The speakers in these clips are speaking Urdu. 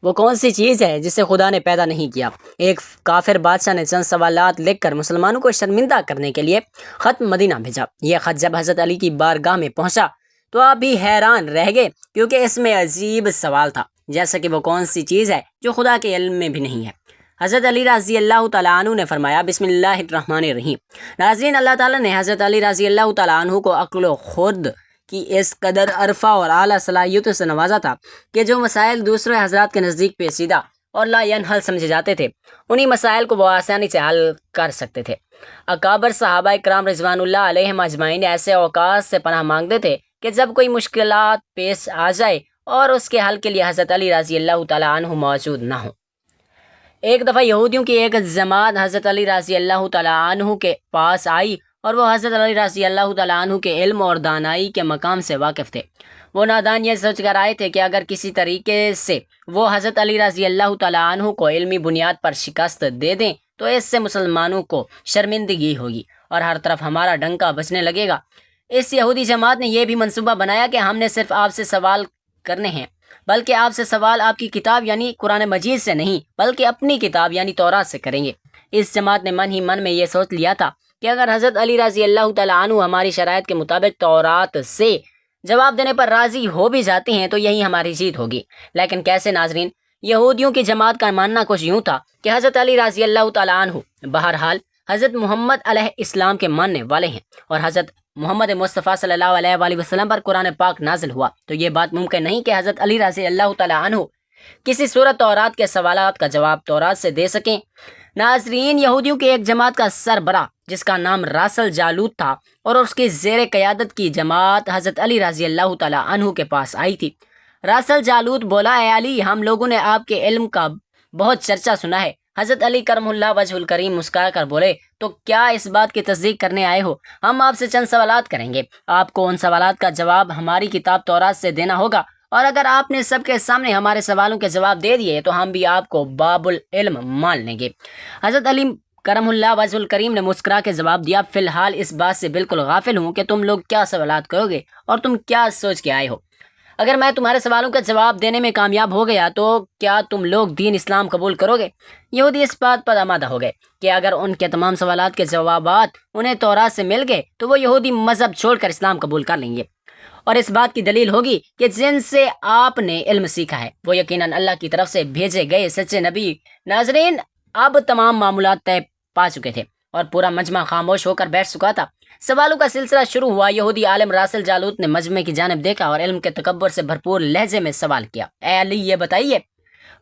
وہ کون سی چیز ہے جسے خدا نے پیدا نہیں کیا؟ ایک کافر بادشاہ نے چند سوالات لکھ کر مسلمانوں کو شرمندہ کرنے کے لیے خط مدینہ بھیجا۔ یہ خط جب حضرت علی کی بارگاہ میں پہنچا تو آپ بھی حیران رہ گئے، کیونکہ اس میں عجیب سوال تھا، جیسا کہ وہ کون سی چیز ہے جو خدا کے علم میں بھی نہیں ہے۔ حضرت علی رضی اللہ تعالیٰ عنہ نے فرمایا، بسم اللہ الرحمن الرحیم۔ ناظرین، اللہ تعالیٰ نے حضرت علی رضی اللہ تعالیٰ عنہ کو عقل و خرد کی اس قدر عرفہ اور اعلیٰ صلاحیتوں سے نوازا تھا کہ جو مسائل دوسرے حضرات کے نزدیک پیچیدہ اور لا ینحل سمجھے جاتے تھے، انہی مسائل کو وہ آسانی سے حل کر سکتے تھے۔ اکابر صحابہ کرام رضوان اللہ علیہم اجمعین ایسے اوقات سے پناہ مانگتے تھے کہ جب کوئی مشکلات پیش آ جائے اور اس کے حل کے لیے حضرت علی رضی اللہ تعالیٰ عنہ موجود نہ ہوں۔ ایک دفعہ یہودیوں کی ایک جماعت حضرت علی رضی اللہ تعالیٰ عنہ کے پاس آئی اور وہ حضرت علی رضی اللہ تعالیٰ عنہ کے علم اور دانائی کے مقام سے واقف تھے۔ وہ نادان یہ سوچ کر آئے تھے کہ اگر کسی طریقے سے وہ حضرت علی رضی اللہ تعالیٰ عنہ کو علمی بنیاد پر شکست دے دیں تو اس سے مسلمانوں کو شرمندگی ہوگی اور ہر طرف ہمارا ڈنکا بجنے لگے گا۔ اس یہودی جماعت نے یہ بھی منصوبہ بنایا کہ ہم نے صرف آپ سے سوال کرنے ہیں، بلکہ آپ سے سوال آپ کی کتاب یعنی قرآن مجید سے نہیں بلکہ اپنی کتاب یعنی تورات سے کریں گے۔ اس جماعت نے من ہی من میں یہ سوچ لیا تھا کہ اگر حضرت علی رضی اللہ تعالیٰ عنہ ہماری شرائط کے مطابق تورات سے جواب دینے پر راضی ہو بھی جاتے ہیں تو یہی ہماری جیت ہوگی۔ لیکن کیسے ناظرین؟ یہودیوں کی جماعت کا ماننا کچھ یوں تھا کہ حضرت علی رضی اللہ تعالیٰ عنہ بہرحال حضرت محمد علیہ السلام کے ماننے والے ہیں اور حضرت محمد مصطفیٰ صلی اللہ علیہ وآلہ وسلم پر قرآن پاک نازل ہوا، تو یہ بات ممکن نہیں کہ حضرت علی رضی اللہ تعالیٰ عنہ کسی صورت تورات کے سوالات کا جواب تورات سے دے سکیں۔ ناظرین، یہودیوں کی ایک جماعت کا سربراہ جس کا نام راسل جالوت تھا اور اس کی زیر قیادت کی جماعت حضرت علی رضی اللہ تعالیٰ عنہ کے پاس آئی تھی۔ راسل جالوت بولا، اے علی، ہم لوگوں نے آپ کے علم کا بہت چرچا سنا ہے۔ حضرت علی کرم اللہ وجہ الکریم مسکرا کر بولے، تو کیا اس بات کی تصدیق کرنے آئے ہو؟ ہم آپ سے چند سوالات کریں گے، آپ کو ان سوالات کا جواب ہماری کتاب تورات سے دینا ہوگا، اور اگر آپ نے سب کے سامنے ہمارے سوالوں کے جواب دے دیے تو ہم بھی آپ کو باب العلم مان لیں گے۔ حضرت علی کرم اللہ وجہ الکریم نے مسکرا کے جواب دیا، فی الحال اس بات سے بالکل غافل ہوں کہ تم لوگ کیا سوالات کرو گے اور تم کیا سوچ کے آئے ہو۔ اگر میں تمہارے سوالوں کا جواب دینے میں کامیاب ہو گیا تو کیا تم لوگ دین اسلام قبول کرو گے؟ یہودی اس بات پر آمادہ ہو گئے کہ اگر ان کے تمام سوالات کے جوابات انہیں تورات سے مل گئے تو وہ یہودی مذہب چھوڑ کر اسلام قبول کر لیں گے، اور اس بات کی دلیل ہوگی کہ جن سے آپ نے علم سیکھا ہے وہ یقیناً اللہ کی طرف سے بھیجے گئے سچے نبی۔ ناظرین، اب تمام معاملات طے پا چکے تھے اور پورا مجمع خاموش ہو کر بیٹھ چکا تھا۔ سوالوں کا سلسلہ شروع ہوا۔ یہودی عالم راسل جالوت نے مجمع کی جانب دیکھا اور علم کے تکبر سے بھرپور لہجے میں سوال کیا، اے علی، یہ بتائیے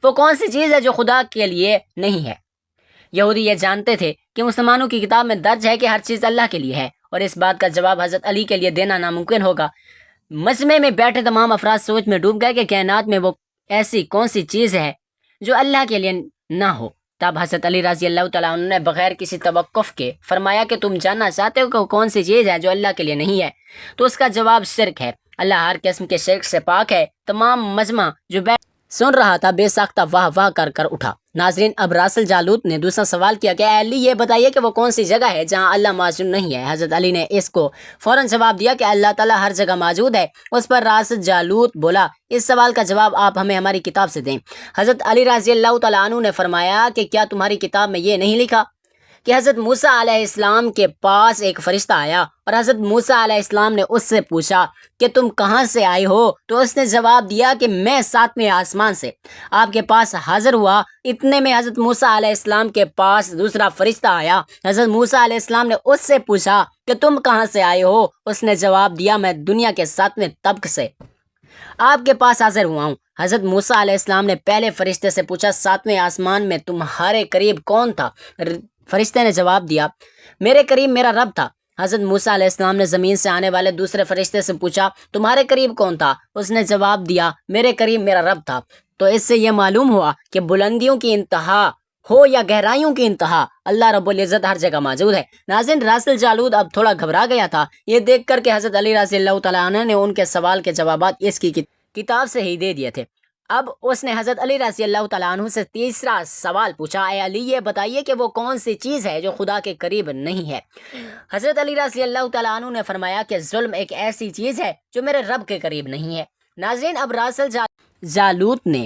وہ کون سی چیز ہے جو خدا کے لیے نہیں ہے؟ یہودی یہ جانتے تھے کہ مسلمانوں کی کتاب میں درج ہے کہ ہر چیز اللہ کے لیے ہے، اور اس بات کا جواب حضرت علی کے لیے دینا ناممکن ہوگا۔ مجمع میں بیٹھے تمام افراد سوچ میں ڈوب گئے کہ کائنات میں وہ ایسی کون سی چیز ہے جو اللہ کے لیے نہ ہو۔ تب حضرت علی رضی اللہ تعالیٰ عنہ نے بغیر کسی توقف کے فرمایا کہ تم جاننا چاہتے ہو کہ وہ کون سی چیز ہے جو اللہ کے لیے نہیں ہے، تو اس کا جواب شرک ہے۔ اللہ ہر قسم کے شرک سے پاک ہے۔ تمام مجمع جو سن رہا تھا بے ساختہ واہ واہ کر اٹھا۔ ناظرین، اب راسل جالوت نے دوسرا سوال کیا کہ اے علی، یہ بتائیے کہ وہ کون سی جگہ ہے جہاں اللہ موجود نہیں ہے؟ حضرت علی نے اس کو فوراً جواب دیا کہ اللہ تعالیٰ ہر جگہ موجود ہے۔ اس پر راسل جالوت بولا، اس سوال کا جواب آپ ہمیں ہماری کتاب سے دیں۔ حضرت علی رضی اللہ تعالیٰ عنہ نے فرمایا کہ کیا تمہاری کتاب میں یہ نہیں لکھا کہ حضرت موسیٰ علیہ السلام کے پاس ایک فرشتہ آیا اور حضرت موسیٰ علیہ السلام نے اس سے پوچھا کہ تم کہاں سے آئے ہو؟ تو اس نے جواب دیا کہ میں 7ویں آسمان سے آپ کے پاس حاضر ہوا۔ اتنے میں حضرت موسیٰ علیہ السلام کے پاس دوسرا فرشتہ آیا۔ حضرت موسیٰ علیہ السلام نے اس سے پوچھا کہ تم کہاں سے آئے ہو؟ اس نے جواب دیا، میں دنیا کے 7ویں طبق سے آپ کے پاس حاضر ہوا ہوں۔ حضرت موسیٰ علیہ السلام نے پہلے فرشتے سے پوچھا، 7ویں آسمان میں تمہارے قریب کون تھا؟ فرشتے نے جواب دیا، میرے قریب میرا رب تھا۔ حضرت موسیٰ علیہ السلام نے زمین سے آنے والے دوسرے فرشتے سے پوچھا، تمہارے قریب کون تھا؟ اس نے جواب دیا، میرے قریب میرا رب تھا۔ تو اس سے یہ معلوم ہوا کہ بلندیوں کی انتہا ہو یا گہرائیوں کی انتہا، اللہ رب العزت ہر جگہ موجود ہے۔ ناظرین، راسل جالوت اب تھوڑا گھبرا گیا تھا یہ دیکھ کر کہ حضرت علی رضی اللہ تعالیٰ عنہ نے ان کے سوال کے جوابات اس کی کتاب سے ہی دے دیے تھے۔ اب اس نے حضرت علی رضی اللہ تعالیٰ عنہ سے تیسرا سوال پوچھا، اے علی، یہ بتائیے کہ وہ کون سی چیز ہے جو خدا کے قریب نہیں ہے؟ حضرت علی رضی اللہ تعالیٰ عنہ نے فرمایا کہ ظلم ایک ایسی چیز ہے جو میرے رب کے قریب نہیں ہے۔ ناظرین، اب راسل جالوت نے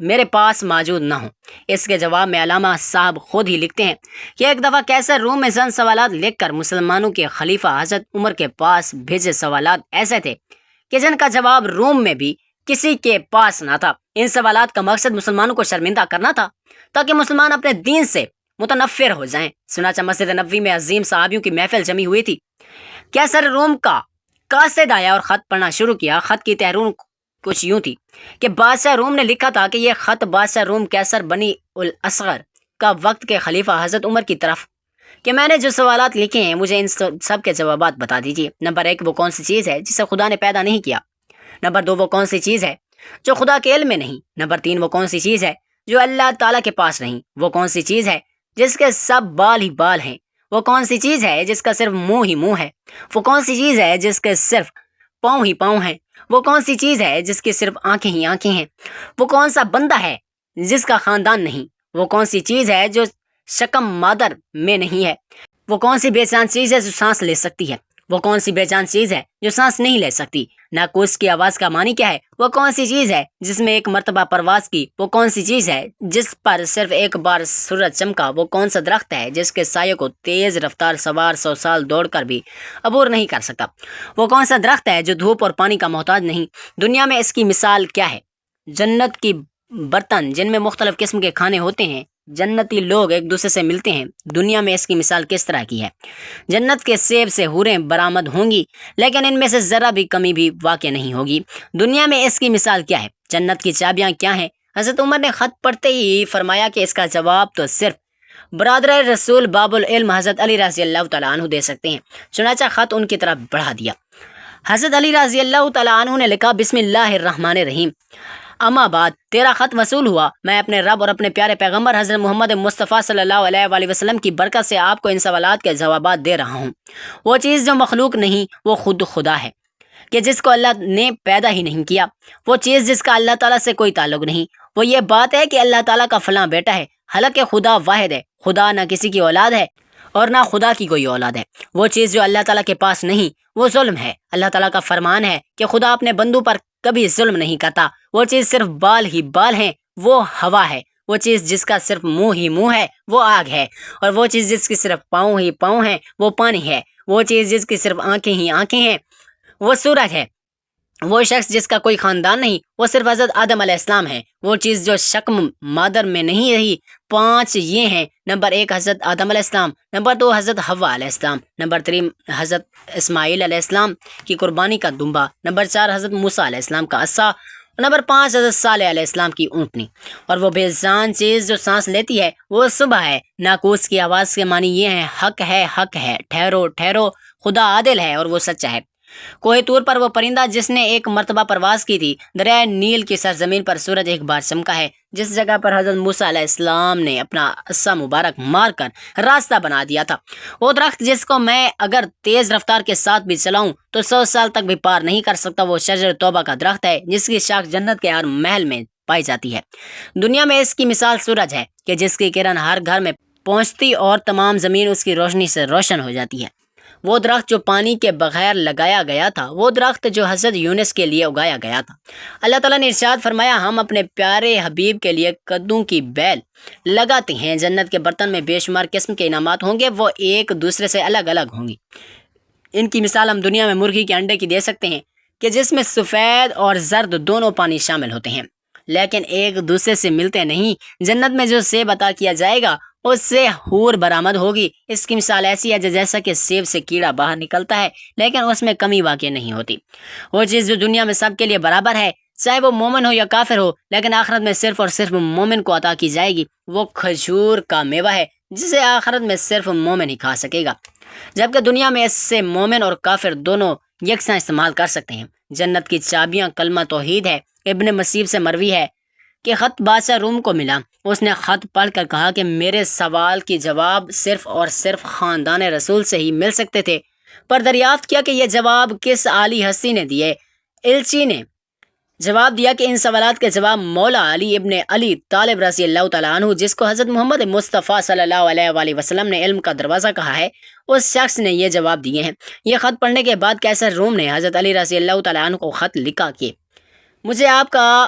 میرے پاس موجود نہ ہوں۔ اس کے جواب میں علامہ صاحب خود ہی لکھتے ہیں کہ ایک دفعہ کیسر روم میں چند سوالات لکھ کر مسلمانوں کے خلیفہ حضرت عمر کے پاس بھیجے سوالات ایسے تھے کہ جن کا جواب روم میں بھی کسی کے پاس نہ تھا۔ ان سوالات کا مقصد مسلمانوں کو شرمندہ کرنا تھا تاکہ مسلمان اپنے دین سے متنفر ہو جائیں۔ چنانچہ مسجد نبوی میں عظیم صحابیوں کی محفل جمی ہوئی تھی۔ کیسر روم کا قاصد آیا اور خط پڑھنا شروع کیا۔ خط کی تحریر کچھ یوں تھی کہ بادشاہ روم نے لکھا تھا کہ یہ خط بادشاہ روم کیسر بنی الاصغر کا وقت کے خلیفہ حضرت عمر کی طرف کہ میں نے جو سوالات لکھے ہیں مجھے ان سب کے جوابات بتا دیجیے۔ نمبر 1، وہ کون سی چیز ہے جسے خدا نے پیدا نہیں کیا؟ نمبر 2، وہ کون سی چیز ہے جو خدا کے علم میں نہیں؟ نمبر 3، وہ کون سی چیز ہے جو اللہ تعالیٰ کے پاس نہیں؟ وہ کون سی چیز ہے جس کے سب بال ہی بال ہیں؟ وہ کون سی چیز ہے جس کا صرف منہ ہی منہ ہے؟ وہ کون سی چیز ہے جس کے صرف پاؤں ہی پاؤں ہیں؟ وہ کون سی چیز ہے جس کی صرف آنکھیں ہی آنکھیں ہیں؟ وہ کون سا بندہ ہے جس کا خاندان نہیں؟ وہ کون سی چیز ہے جو شکم مادر میں نہیں ہے؟ وہ کون سی بے جان چیز ہے جو سانس لے سکتی ہے؟ وہ کون سی بے جان چیز ہے جو سانس نہیں لے سکتی؟ ناقوس کی آواز کا معنی کیا ہے؟ وہ کون سی چیز ہے جس میں ایک مرتبہ پرواز کی؟ وہ کون سی چیز ہے جس پر صرف ایک بار سورج چمکا؟ وہ کون سا درخت ہے جس کے سائے کو تیز رفتار سوار 100 سال دوڑ کر بھی عبور نہیں کر سکتا؟ وہ کون سا درخت ہے جو دھوپ اور پانی کا محتاج نہیں؟ دنیا میں اس کی مثال کیا ہے؟ جنت کی برتن جن میں مختلف قسم کے کھانے ہوتے ہیں، جنتی لوگ ایک دوسرے سے ملتے ہیں، دنیا میں اس کی مثال کس طرح کی ہے؟ جنت کے سیب سے حوریں برآمد ہوں گی لیکن ان میں سے ذرا بھی کمی بھی واقع نہیں ہوگی، دنیا میں اس کی مثال کیا ہے؟ جنت کی چابیاں کیا ہیں؟ حضرت عمر نے خط پڑھتے ہی فرمایا کہ اس کا جواب تو صرف برادر رسول باب العلم حضرت علی رضی اللہ تعالیٰ عنہ دے سکتے ہیں۔ چنانچہ خط ان کی طرف بڑھا دیا۔ حضرت علی رضی اللہ تعالیٰ عنہ نے لکھا، بسم اللہ الرحمن الرحیم، اما بعد، تیرا خط وصول ہوا۔ میں اپنے رب اور اپنے پیارے پیغمبر حضرت محمد مصطفیٰ صلی اللہ علیہ وآلہ وسلم کی برکت سے آپ کو ان سوالات کے جوابات دے رہا ہوں۔ وہ چیز جو مخلوق نہیں وہ خود خدا ہے کہ جس کو اللہ نے پیدا ہی نہیں کیا۔ وہ چیز جس کا اللہ تعالیٰ سے کوئی تعلق نہیں، وہ یہ بات ہے کہ اللہ تعالیٰ کا فلاں بیٹا ہے، حالانکہ خدا واحد ہے، خدا نہ کسی کی اولاد ہے اور نہ خدا کی کوئی اولاد ہے۔ وہ چیز جو اللہ تعالیٰ کے پاس نہیں وہ ظلم ہے۔ اللہ تعالیٰ کا فرمان ہے کہ خدا اپنے بندوں پر کبھی ظلم نہیں کرتا۔ وہ چیز صرف بال ہی بال ہیں، وہ ہوا ہے۔ وہ چیز جس کا صرف منہ ہی منہ ہے وہ آگ ہے، اور وہ چیز جس کی صرف پاؤں ہی پاؤں ہیں وہ پانی ہے۔ وہ چیز جس کی صرف آنکھیں ہی آنکھیں ہیں وہ سورج ہے۔ وہ شخص جس کا کوئی خاندان نہیں وہ صرف حضرت آدم علیہ السلام ہے۔ وہ چیز جو شکم مادر میں نہیں رہی، 5 یہ ہیں۔ نمبر 1، حضرت آدم علیہ السلام۔ نمبر 2، حضرت حوا علیہ السلام۔ نمبر 3، حضرت اسماعیل علیہ السلام کی قربانی کا دمبا۔ نمبر 4، حضرت موسیٰ علیہ السلام کا عصا۔ نمبر 5، حضرت صالح علیہ السلام کی اونٹنی۔ اور وہ بے جان چیز جو سانس لیتی ہے وہ صبح ہے۔ ناقوس کی آواز کے معنی یہ ہیں، حق ہے، حق ہے، ٹھہرو ٹھہرو، خدا عادل ہے اور وہ سچا ہے۔ کوہ طور پر وہ پرندہ جس نے ایک مرتبہ پرواز کی تھی، دریائے نیل کی سرزمین پر سورج ایک بار چمکا ہے، جس جگہ پر حضرت موسیٰ علیہ السلام نے اپنا عصا مبارک مار کر راستہ بنا دیا تھا۔ وہ درخت جس کو میں اگر تیز رفتار کے ساتھ بھی چلاؤں تو 100 سال تک بھی پار نہیں کر سکتا، وہ شجر توبہ کا درخت ہے جس کی شاخ جنت کے ہر محل میں پائی جاتی ہے۔ دنیا میں اس کی مثال سورج ہے کہ جس کی کرن ہر گھر میں پہنچتی اور تمام زمین اس کی روشنی سے روشن ہو جاتی ہے۔ وہ درخت جو پانی کے بغیر لگایا گیا تھا، وہ درخت جو حضرت یونس کے لیے اگایا گیا تھا۔ اللہ تعالیٰ نے ارشاد فرمایا، ہم اپنے پیارے حبیب کے لیے قدوں کی بیل لگاتے ہیں، جنت کے برتن میں بے شمار قسم کے انعامات ہوں گے، وہ ایک دوسرے سے الگ الگ ہوں گی۔ ان کی مثال ہم دنیا میں مرغی کے انڈے کی دے سکتے ہیں کہ جس میں سفید اور زرد دونوں پانی شامل ہوتے ہیں، لیکن ایک دوسرے سے ملتے نہیں۔ جنت میں جو سیب عطا کیا جائے گا اس سے حور برآمد ہوگی۔ اس کی مثال ایسی ہے جیسا کہ سیب سے کیڑا باہر نکلتا ہے لیکن اس میں کمی واقع نہیں ہوتی۔ وہ چیز جو دنیا میں سب کے لیے برابر ہے، چاہے وہ مومن ہو یا کافر ہو، لیکن آخرت میں صرف اور صرف مومن کو عطا کی جائے گی۔ وہ کھجور کا میوہ ہے جسے آخرت میں صرف مومن ہی کھا سکے گا، جبکہ دنیا میں اس سے مومن اور کافر دونوں یکساں استعمال کر سکتے ہیں۔ جنت کی چابیاں کلمہ توحید ہے۔ ابن مسیب سے مروی ہے کہ خط بادشاہ روم کو ملا، اس نے خط پڑھ کر کہا کہ میرے سوال کی جواب صرف اور صرف خاندان رسول سے ہی مل سکتے تھے، پر دریافت کیا کہ یہ جواب کس عالی ہستی نے دیے۔ الچی نے جواب دیا کہ ان سوالات کے جواب مولا علی ابن علی طالب رضی اللہ تعالیٰ عنہ، جس کو حضرت محمد مصطفیٰ صلی اللہ علیہ وآلہ وسلم نے علم کا دروازہ کہا ہے، اس شخص نے یہ جواب دیے ہیں۔ یہ خط پڑھنے کے بعد کیسر روم نے حضرت علی رضی اللہ تعالیٰ عنہ کو خط لکھا کہ مجھے آپ کا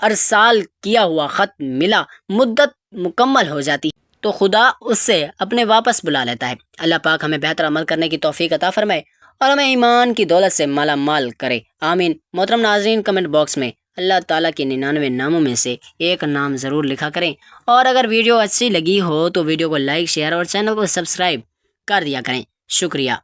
ارسال کیا ہوا خط ملا مدت مکمل ہو جاتی تو خدا اس سے اپنے واپس بلا لیتا ہے۔ اللہ پاک ہمیں بہتر عمل کرنے کی توفیق عطا فرمائے اور ہمیں ایمان کی دولت سے مالا مال کرے، آمین۔ محترم ناظرین، کمنٹ باکس میں اللہ تعالیٰ کے 99 ناموں میں سے ایک نام ضرور لکھا کریں، اور اگر ویڈیو اچھی لگی ہو تو ویڈیو کو لائک، شیئر اور چینل کو سبسکرائب کر دیا کریں۔ شکریہ۔